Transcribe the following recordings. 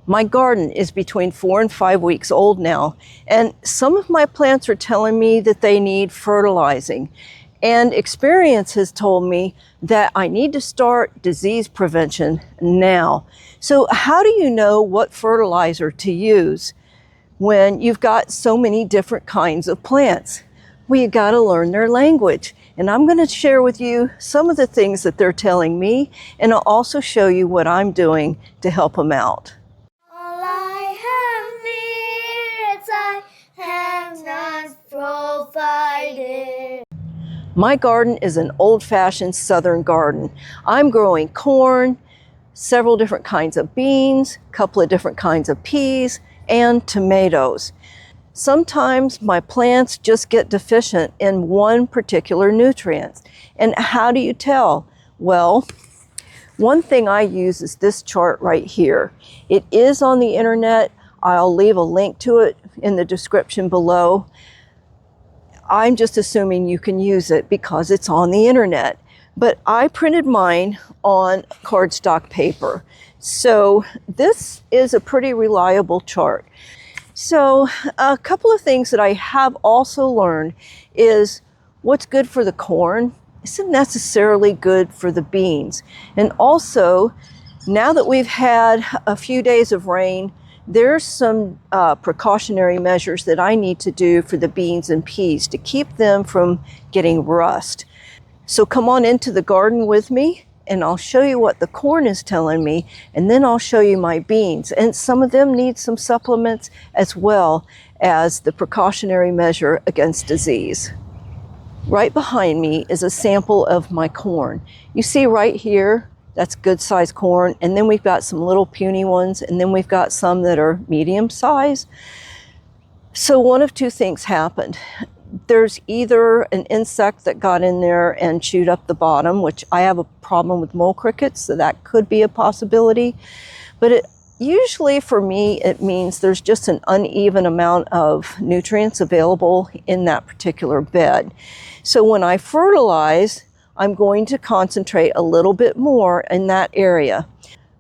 My garden is between 4 and 5 weeks old now, and some of my plants are telling me that they need fertilizing. And experience has told me that I need to start disease prevention now. So how do you know what fertilizer to use when you've got so many different kinds of plants? Well, you got to learn their language. And I'm going to share with you some of the things that they're telling me, and I'll also show you what I'm doing to help them out. All I have needs I have not provided. My garden is an old-fashioned southern garden. I'm growing corn, several different kinds of beans, a couple of different kinds of peas, and tomatoes. Sometimes my plants just get deficient in one particular nutrient. And how do you tell? Well, one thing I use is this chart right here. It is on the internet. I'll leave a link to it in the description below. I'm just assuming you can use it because it's on the internet. But I printed mine on cardstock paper. So this is a pretty reliable chart. So a couple of things that I have also learned is what's good for the corn isn't necessarily good for the beans. And also, now that we've had a few days of rain, there's some precautionary measures that I need to do for the beans and peas to keep them from getting rust. So come on into the garden with me and I'll show you what the corn is telling me, and then I'll show you my beans. And some of them need some supplements as well as the precautionary measure against disease. Right behind me is a sample of my corn. You see right here, that's good sized corn, and then we've got some little puny ones, and then we've got some that are medium size. So one of two things happened. There's either an insect that got in there and chewed up the bottom, which I have a problem with mole crickets, so that could be a possibility. But usually for me, it means there's just an uneven amount of nutrients available in that particular bed. So when I fertilize, I'm going to concentrate a little bit more in that area.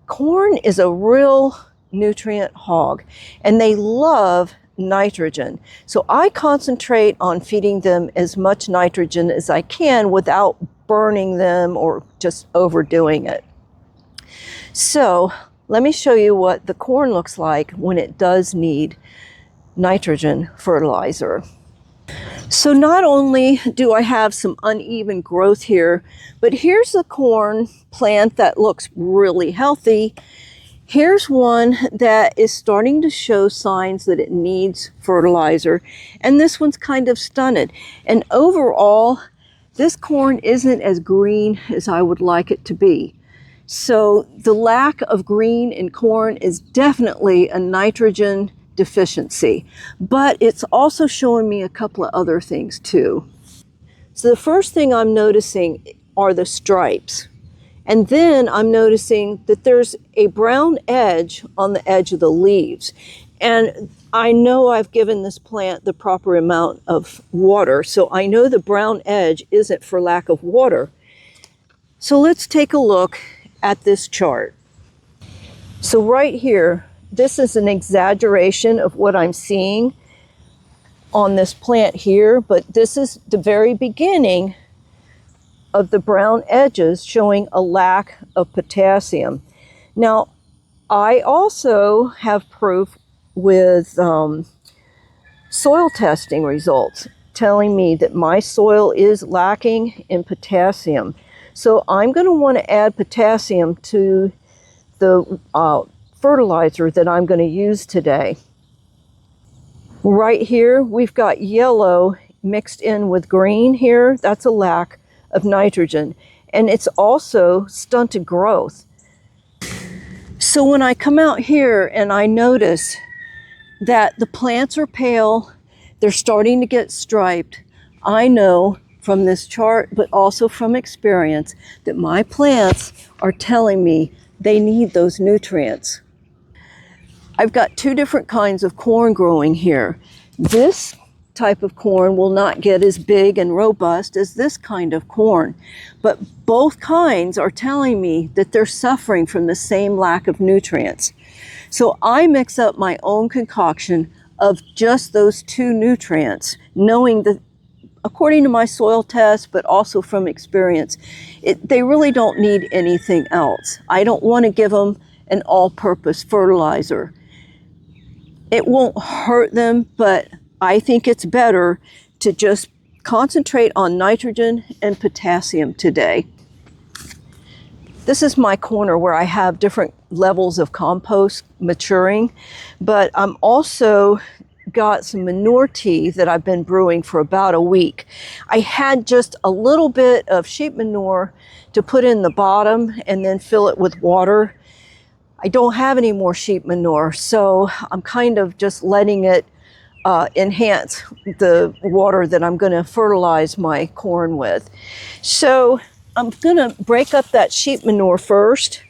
Corn is a real nutrient hog, and they love nitrogen. So I concentrate on feeding them as much nitrogen as I can without burning them or just overdoing it. So let me show you what the corn looks like when it does need nitrogen fertilizer. So not only do I have some uneven growth here, but here's the corn plant that looks really healthy. Here's one that is starting to show signs that it needs fertilizer, and this one's kind of stunted. And overall, this corn isn't as green as I would like it to be. So the lack of green in corn is definitely a nitrogen deficiency, but it's also showing me a couple of other things too. So the first thing I'm noticing are the stripes. And then I'm noticing that there's a brown edge on the edge of the leaves. And I know I've given this plant the proper amount of water, so I know the brown edge isn't for lack of water. So let's take a look at this chart. So right here, this is an exaggeration of what I'm seeing on this plant here, but this is the very beginning of the brown edges showing a lack of potassium. Now, I also have proof with soil testing results telling me that my soil is lacking in potassium. So I'm going to want to add potassium to the fertilizer that I'm going to use today. Right here, we've got yellow mixed in with green here. That's a lack of nitrogen, and it's also stunted growth. So when I come out here and I notice that the plants are pale, they're starting to get striped, I know from this chart, but also from experience, that my plants are telling me they need those nutrients. I've got two different kinds of corn growing here. This type of corn will not get as big and robust as this kind of corn. But both kinds are telling me that they're suffering from the same lack of nutrients. So I mix up my own concoction of just those two nutrients, knowing that according to my soil test, but also from experience, they really don't need anything else. I don't want to give them an all-purpose fertilizer. It won't hurt them, but I think it's better to just concentrate on nitrogen and potassium today. This is my corner where I have different levels of compost maturing, but I'm also got some manure tea that I've been brewing for about a week. I had just a little bit of sheep manure to put in the bottom and then fill it with water. I don't have any more sheep manure, so I'm kind of just letting it enhance the water that I'm going to fertilize my corn with. So I'm going to break up that sheep manure first.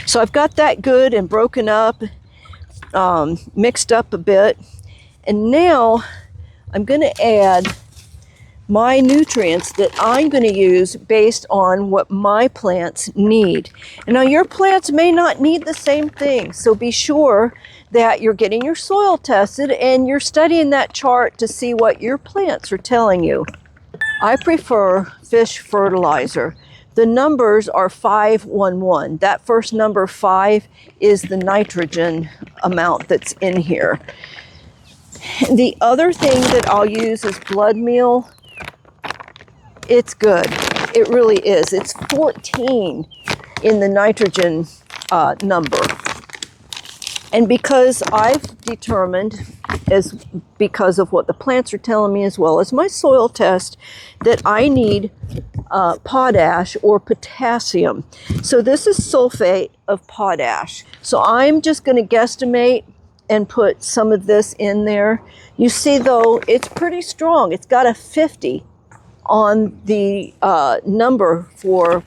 So I've got that good and broken up, mixed up a bit. And now I'm going to add my nutrients that I'm going to use based on what my plants need. And now your plants may not need the same thing, so be sure that you're getting your soil tested and you're studying that chart to see what your plants are telling you. I prefer fish fertilizer. The numbers are 511. That first number 5 is the nitrogen amount that's in here. The other thing that I'll use is blood meal. It's good. It really is. It's 14 in the nitrogen number. And because I've determined, because of what the plants are telling me as well as my soil test, that I need potash or potassium. So this is sulfate of potash. So I'm just going to guesstimate and put some of this in there. You see though, it's pretty strong. It's got a 50 on the number for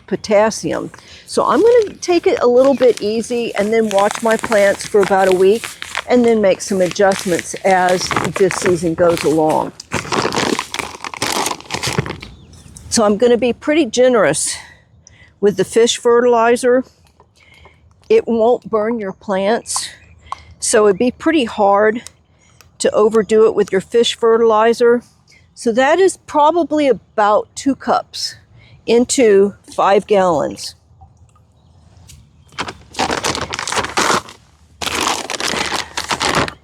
potassium. So I'm going to take it a little bit easy and then watch my plants for about a week and then make some adjustments as this season goes along. So I'm going to be pretty generous with the fish fertilizer. It won't burn your plants, so it'd be pretty hard to overdo it with your fish fertilizer. So that is probably about 2 cups into 5 gallons.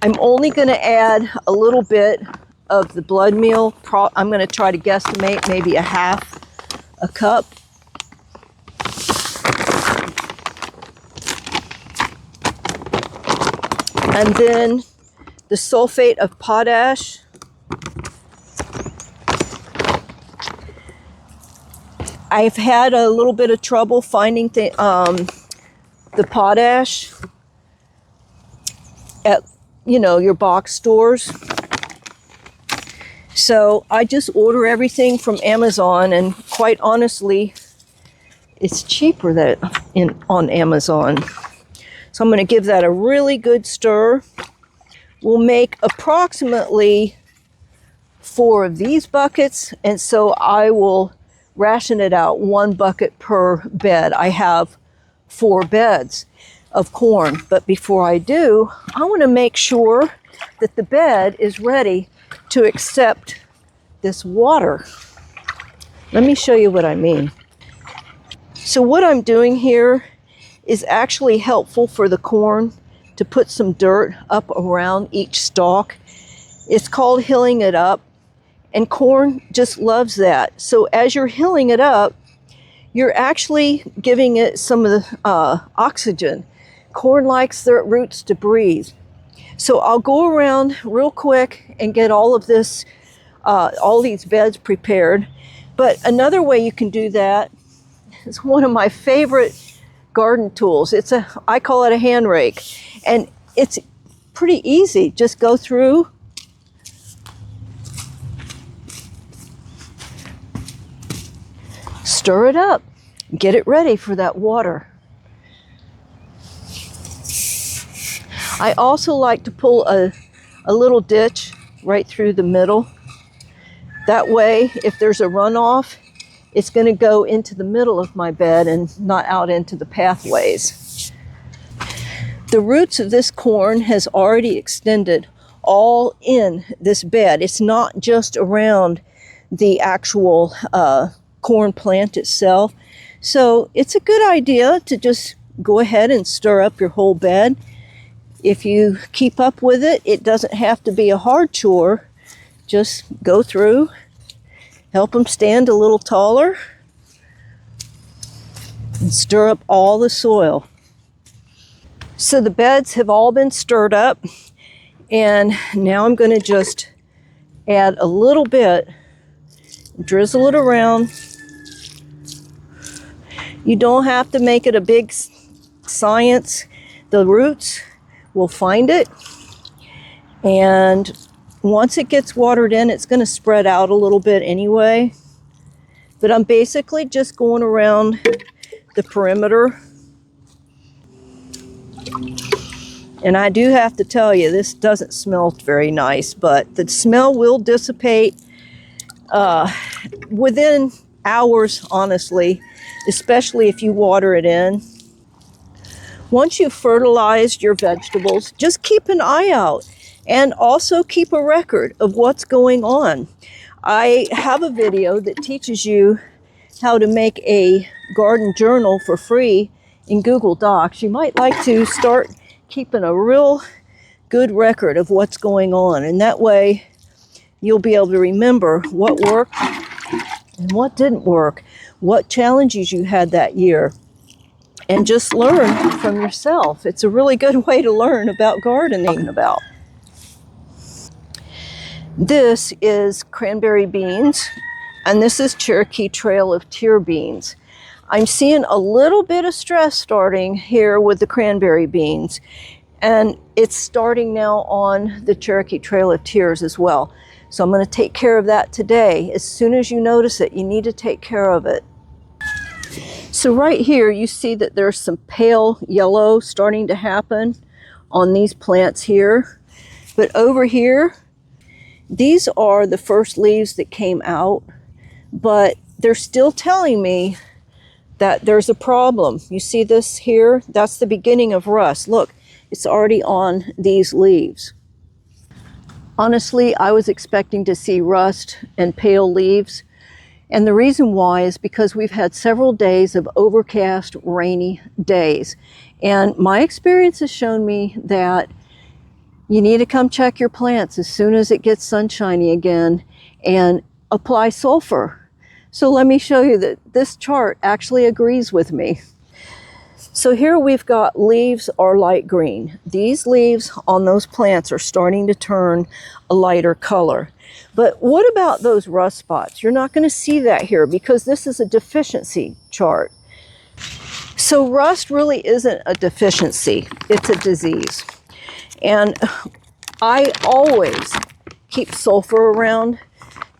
I'm only going to add a little bit of the blood meal. I'm going to try to guesstimate maybe a half a cup. And then the sulfate of potash. I've had a little bit of trouble finding the potash at, your box stores. So I just order everything from Amazon, and quite honestly, it's cheaper on Amazon. So I'm going to give that a really good stir. We'll make approximately 4 of these buckets, and so I will ration it out 1 bucket per bed. I have 4 beds of corn, but before I do, I want to make sure that the bed is ready to accept this water. Let me show you what I mean. So what I'm doing here is actually helpful for the corn to put some dirt up around each stalk. It's called hilling it up. And corn just loves that. So as you're hilling it up, you're actually giving it some of the oxygen. Corn likes their roots to breathe. So I'll go around real quick and get all of this, all these beds prepared. But another way you can do that is one of my favorite garden tools. I call it a hand rake. And it's pretty easy. Just go through, stir it up, get it ready for that water. I also like to pull a little ditch right through the middle. That way, if there's a runoff, it's going to go into the middle of my bed and not out into the pathways. The roots of this corn has already extended all in this bed. It's not just around the actual corn plant itself. So it's a good idea to just go ahead and stir up your whole bed. If you keep up with it, it doesn't have to be a hard chore. Just go through, help them stand a little taller, and stir up all the soil. So the beds have all been stirred up, and now I'm going to just add a little bit, drizzle it around. You don't have to make it a big science. The roots will find it, and once it gets watered in, it's going to spread out a little bit anyway. But I'm basically just going around the perimeter. And I do have to tell you, this doesn't smell very nice, but the smell will dissipate within hours, honestly, especially if you water it in. Once you've fertilized your vegetables, just keep an eye out and also keep a record of what's going on. I have a video that teaches you how to make a garden journal for free in Google Docs. You might like to start keeping a real good record of what's going on, and that way you'll be able to remember what worked and what didn't work, what challenges you had that year, and just learn from yourself. It's a really good way to learn about gardening. This is cranberry beans, and this is Cherokee Trail of Tear beans. I'm seeing a little bit of stress starting here with the cranberry beans, and it's starting now on the Cherokee Trail of Tears as well. So I'm going to take care of that today. As soon as you notice it, you need to take care of it. So right here, you see that there's some pale yellow starting to happen on these plants here. But over here, these are the first leaves that came out, but they're still telling me that there's a problem. You see this here? That's the beginning of rust. Look, it's already on these leaves. Honestly, I was expecting to see rust and pale leaves. And the reason why is because we've had several days of overcast, rainy days. And my experience has shown me that you need to come check your plants as soon as it gets sunshiny again and apply sulfur. So let me show you that this chart actually agrees with me. So here we've got leaves are light green. These leaves on those plants are starting to turn a lighter color. But what about those rust spots? You're not going to see that here because this is a deficiency chart. So rust really isn't a deficiency, it's a disease. And I always keep sulfur around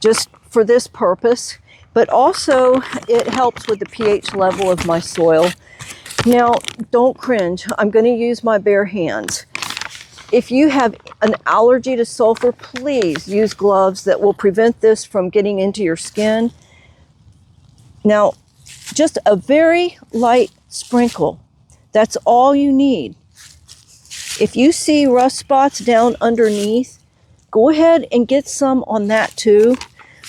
just for this purpose, but also it helps with the pH level of my soil. Now, don't cringe. I'm going to use my bare hands. If you have an allergy to sulfur, please use gloves that will prevent this from getting into your skin. Now, just a very light sprinkle. That's all you need. If you see rust spots down underneath, go ahead and get some on that too.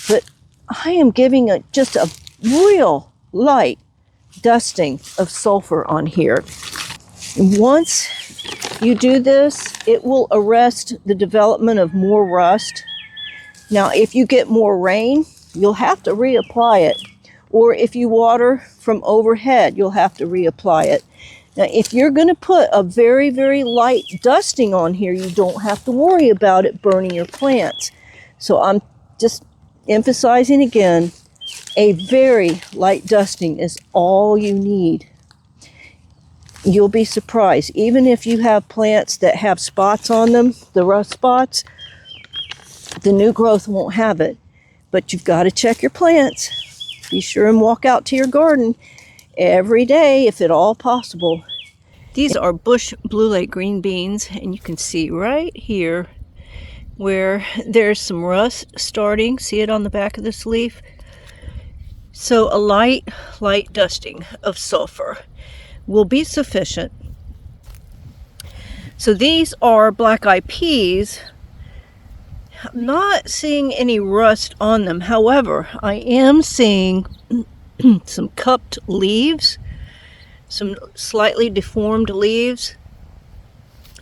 But I am giving just a real light dusting of sulfur on here. And once you do this, it will arrest the development of more rust. Now, if you get more rain, you'll have to reapply it. Or if you water from overhead, you'll have to reapply it. Now, if you're going to put a very, very light dusting on here, you don't have to worry about it burning your plants. So I'm just emphasizing again, a very light dusting is all you need. You'll be surprised. Even if you have plants that have spots on them, the rust spots, the new growth won't have it. But you've got to check your plants. Be sure and walk out to your garden every day if at all possible. These are bush blue light green beans, and you can see right here where there's some rust starting. See it on the back of this leaf? So a light dusting of sulfur will be sufficient. So these are black-eyed peas. I'm not seeing any rust on them. However, I am seeing some cupped leaves, some slightly deformed leaves.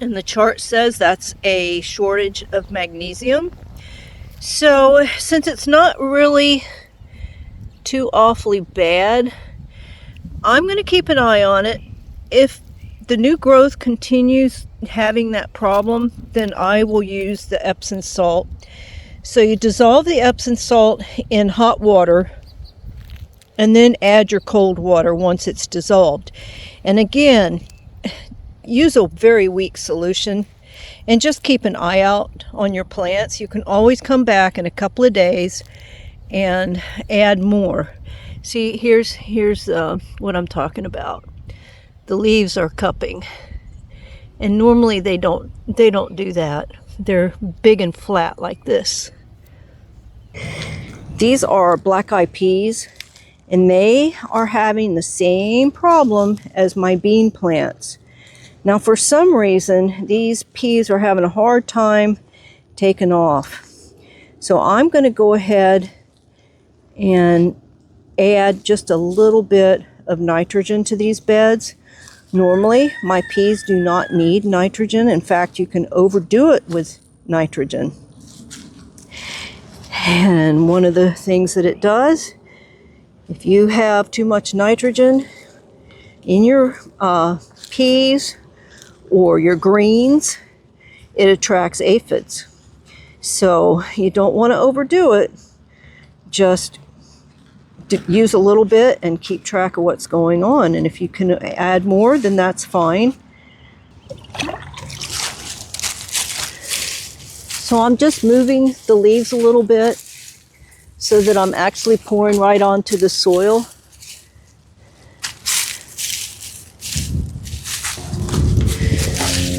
And the chart says that's a shortage of magnesium. So since it's not really too awfully bad, I'm going to keep an eye on it. If the new growth continues having that problem, then I will use the Epsom salt. So you dissolve the Epsom salt in hot water and then add your cold water once it's dissolved. And again, use a very weak solution and just keep an eye out on your plants. You can always come back in a couple of days and add more. See, here's what I'm talking about. The leaves are cupping, and normally they don't do that. They're big and flat like this. These are black-eyed peas, and they are having the same problem as my bean plants. Now, for some reason, these peas are having a hard time taking off. So I'm going to go ahead and add just a little bit of nitrogen to these beds. Normally, my peas do not need nitrogen. In fact, you can overdo it with nitrogen. And one of the things that it does, if you have too much nitrogen in your peas or your greens, it attracts aphids. So you don't want to overdo it. Just use a little bit and keep track of what's going on. And if you can add more, then that's fine. So I'm just moving the leaves a little bit so that I'm actually pouring right onto the soil.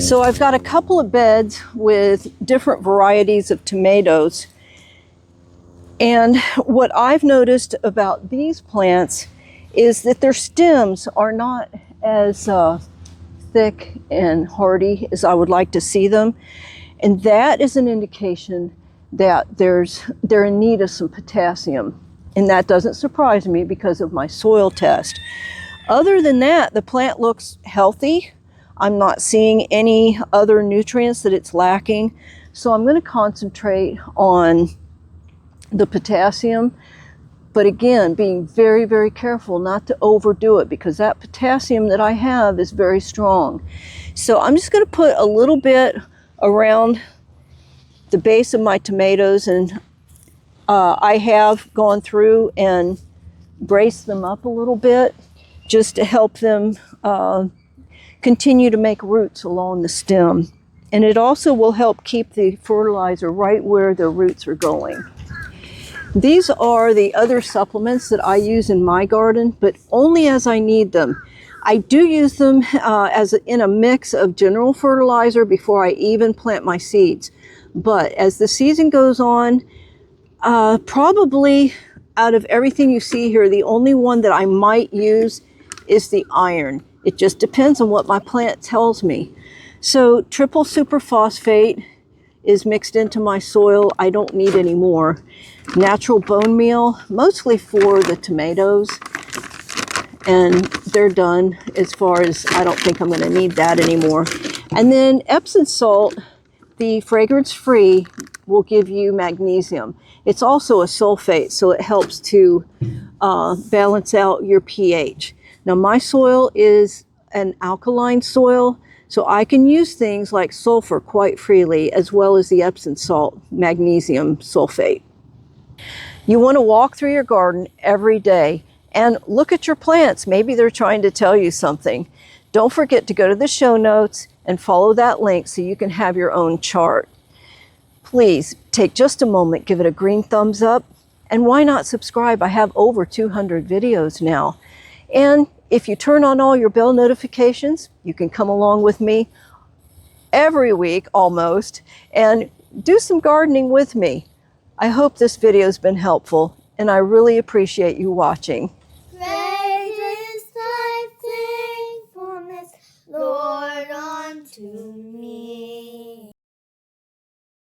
So I've got a couple of beds with different varieties of tomatoes. And what I've noticed about these plants is that their stems are not as thick and hardy as I would like to see them. And that is an indication that they're in need of some potassium. And that doesn't surprise me because of my soil test. Other than that, the plant looks healthy. I'm not seeing any other nutrients that it's lacking. So I'm going to concentrate on the potassium, but again, being very, very careful not to overdo it because that potassium that I have is very strong. So I'm just going to put a little bit around the base of my tomatoes, and I have gone through and braced them up a little bit just to help them continue to make roots along the stem. And it also will help keep the fertilizer right where the roots are going. These are the other supplements that I use in my garden, but only as I need them. I do use them in a mix of general fertilizer before I even plant my seeds. But as the season goes on, probably out of everything you see here, the only one that I might use is the iron. It just depends on what my plant tells me. So triple superphosphate is mixed into my soil. I don't need any more. Natural bone meal, mostly for the tomatoes, and they're done as far as I don't think I'm going to need that anymore. And then Epsom salt, the fragrance-free, will give you magnesium. It's also a sulfate, so it helps to balance out your pH. Now my soil is an alkaline soil, so I can use things like sulfur quite freely, as well as the Epsom salt, magnesium sulfate. You want to walk through your garden every day and look at your plants. Maybe they're trying to tell you something. Don't forget to go to the show notes and follow that link so you can have your own chart. Please take just a moment, give it a green thumbs up, and why not subscribe? I have over 200 videos now. And if you turn on all your bell notifications, you can come along with me every week almost, and do some gardening with me. I hope this video has been helpful, and I really appreciate you watching. Great is thy faithfulness, Lord, unto me.